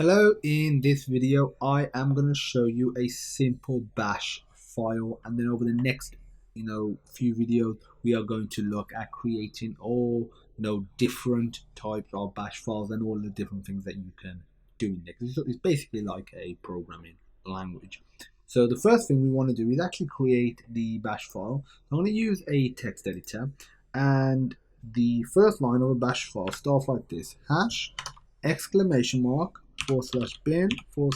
Hello, in this video I am going to show you a simple bash file, and then over the next few videos we are going to look at creating all different types of bash files and all the different things that you can do in it. It's basically like a programming language. So the first thing we want to do is actually create the bash file. I'm going to use a text editor, and the first line of a bash file starts like this: hash exclamation mark /bin/bash.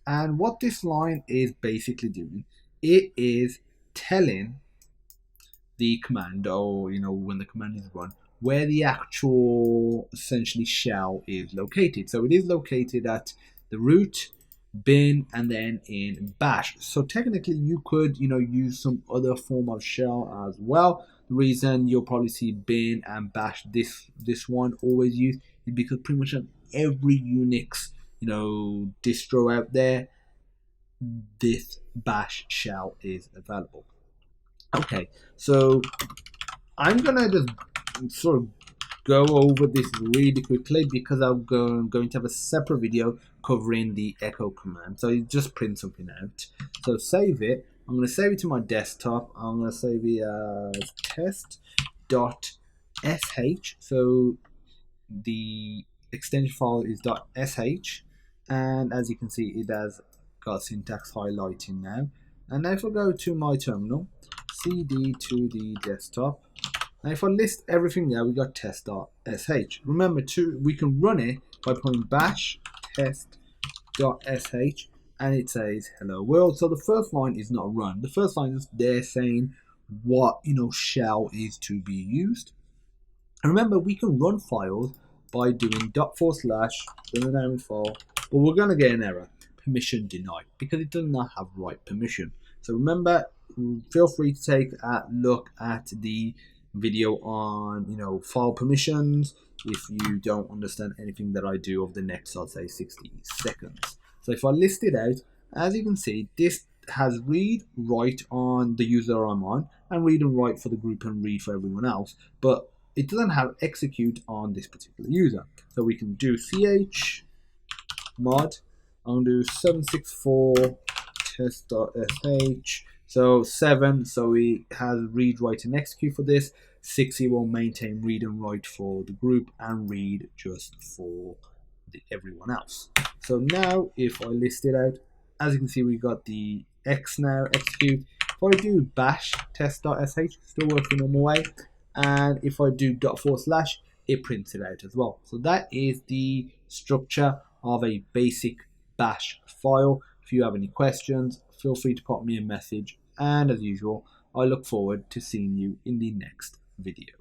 And what this line is basically doing, it is telling the command, or when the command is run, where the actual essentially shell is located. So it is located at the root, bin, and then in bash. So technically you could use some other form of shell as well. The reason you'll probably see bin and bash, this one always used, is because pretty much on every Unix distro out there, this bash shell is available. Okay, so I'm gonna just sort of go over this really quickly because I'm going to have a separate video covering the echo command. So you just print something out. So save it. I'm going to save it to my desktop. I'm going to save it as test.sh. So the extension file is .sh, and as you can see, it has got syntax highlighting now. And now if I go to my terminal, cd to the desktop, and if I list everything there, we got test.sh. Remember we can run it by putting bash test.sh, and it says hello world. So the first line is not run. The first line is there saying what shell is to be used. And remember, we can run files by doing /the name of the file, but we're going to get an error, permission denied, because it does not have right permission. So remember, feel free to take a look at the video on file permissions if you don't understand anything that I do over the next, I'll say, 60 seconds. So if I list it out, as you can see, this has read, write on the user I'm on, and read and write for the group and read for everyone else, but it doesn't have execute on this particular user. So we can do ch mod, I'm going to do 764 test.sh. So 7, so it has read, write, and execute for this. 60 will maintain read and write for the group, and read just for everyone else. So now if I list it out, as you can see, we got the X now, execute. If I do bash test.sh, still working normal way. And if I do /, it prints it out as well. So that is the structure of a basic bash file. If you have any questions, feel free to pop me a message. And as usual, I look forward to seeing you in the next video.